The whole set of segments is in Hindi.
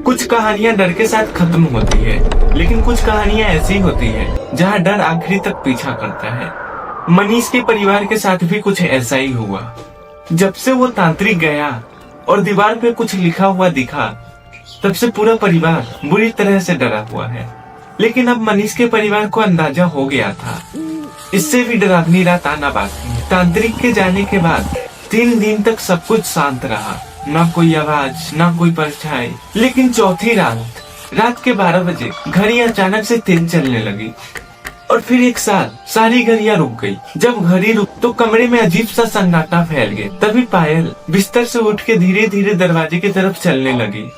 कुछ कहानियां डर के साथ खत्म होती है, लेकिन कुछ कहानियां ऐसी होती है जहां डर आखिरी तक पीछा करता है। मनीष के परिवार के साथ भी कुछ ऐसा ही हुआ। जब से वो तांत्रिक गया और दीवार पे कुछ लिखा हुआ दिखा, तब से पूरा परिवार बुरी तरह से डरा हुआ है। लेकिन अब मनीष के परिवार को अंदाजा हो गया था, इससे भी डरावनी रात आना बाकी है। तांत्रिक के जाने के बाद 3 दिन तक सब कुछ शांत रहा, ना कोई आवाज, ना कोई परछाई। लेकिन चौथी रात के 12 बजे घड़ी अचानक से तेज चलने लगी और फिर एक साथ सारी घड़ियां रुक गई। जब घड़ी रुक तो कमरे में अजीब सा सन्नाटा फैल गया। तभी पायल बिस्तर से उठ के धीरे धीरे दरवाजे की तरफ चलने लगी।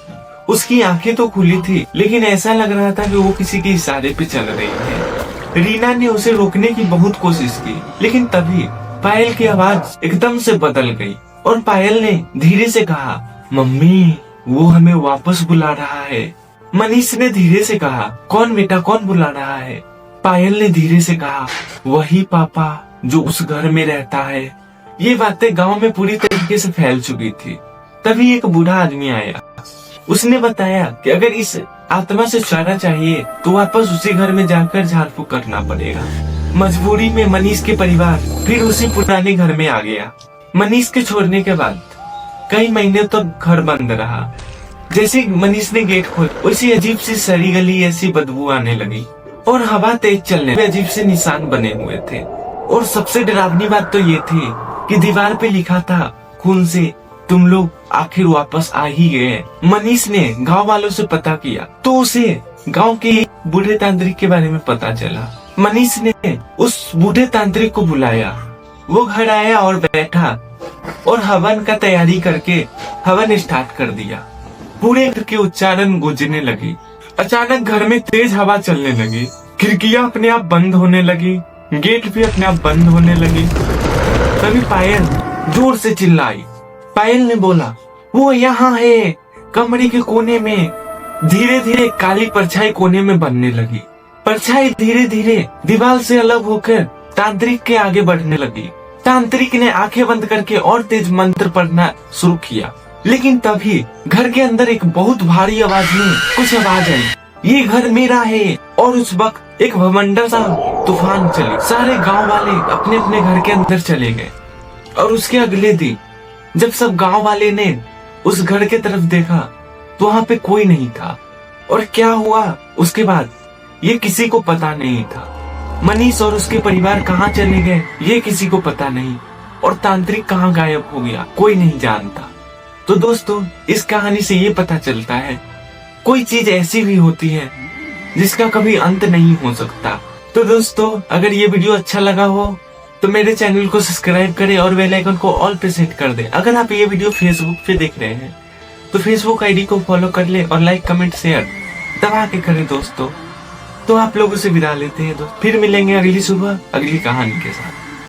उसकी आंखें तो खुली थी, लेकिन ऐसा लग रहा था कि वो किसी के इशारे पे चल रही है। रीना ने उसे रोकने की बहुत कोशिश की, लेकिन तभी पायल की आवाज एकदम से बदल गई और पायल ने धीरे से कहा, मम्मी वो हमें वापस बुला रहा है। मनीष ने धीरे से कहा, कौन बेटा, कौन बुला रहा है? पायल ने धीरे से कहा, वही पापा जो उस घर में रहता है। ये बातें गांव में पूरी तरीके से फैल चुकी थी। तभी एक बूढ़ा आदमी आया। उसने बताया कि अगर इस आत्मा से छुटकारा चाहिए तो वापस उसी घर में जाकर झाड़ फूक करना पड़ेगा। मजबूरी में मनीष के परिवार फिर उसी पुराने घर में आ गया। मनीष के छोड़ने के बाद कई महीने तक घर बंद रहा। जैसे मनीष ने गेट खोला, उसी अजीब सी सड़ी गली ऐसी बदबू आने लगी और हवा तेज चलने में अजीब से निशान बने हुए थे। और सबसे डरावनी बात तो ये थी कि दीवार पे लिखा था खून से, तुम लोग आखिर वापस आ ही गए। मनीष ने गांव वालों से पता किया तो उसे गांव के बूढ़े तांत्रिक के बारे में पता चला। मनीष ने उस बूढ़े तांत्रिक को बुलाया। वो घर आया और बैठा और हवन का तैयारी करके हवन स्टार्ट कर दिया। पूरे घर के उच्चारण गूंजने लगी। अचानक घर में तेज हवा चलने लगी, खिड़कियां अपने आप बंद होने लगी, गेट भी अपने आप बंद होने लगी। तभी पायल जोर से चिल्लाई। पायल ने बोला, वो यहाँ है, कमरे के कोने में। धीरे धीरे काली परछाई कोने में बनने लगी। परछाई धीरे धीरे दीवार से अलग होकर तांत्रिक के आगे बढ़ने लगी। तांत्रिक ने आंखें बंद करके और तेज मंत्र पढ़ना शुरू किया, लेकिन तभी घर के अंदर एक बहुत भारी आवाज में कुछ आवाज आई, ये घर मेरा है। और उस वक्त एक भवंडर सा तूफान चली। सारे गांव वाले अपने अपने घर के अंदर चले गए। और उसके अगले दिन जब सब गांव वाले ने उस घर के तरफ देखा तो वहाँ पे कोई नहीं था। और क्या हुआ उसके बाद ये किसी को पता नहीं था। मनीष और उसके परिवार कहाँ चले गए ये किसी को पता नहीं, और तांत्रिक कहाँ गायब हो गया कोई नहीं जानता। तो दोस्तों, इस कहानी से ये पता चलता है कोई चीज ऐसी भी होती है जिसका कभी अंत नहीं हो सकता। तो दोस्तों, अगर ये वीडियो अच्छा लगा हो तो मेरे चैनल को सब्सक्राइब करें और बेल आइकन को ऑल पे सेट कर दें। अगर आप ये वीडियो फेसबुक पे देख रहे हैं तो फेसबुक आईडी को फॉलो कर ले और लाइक कमेंट शेयर दबा के करें दोस्तों। तो आप लोगों से विदा लेते हैं दोस्त, फिर मिलेंगे अगली सुबह अगली कहानी के साथ।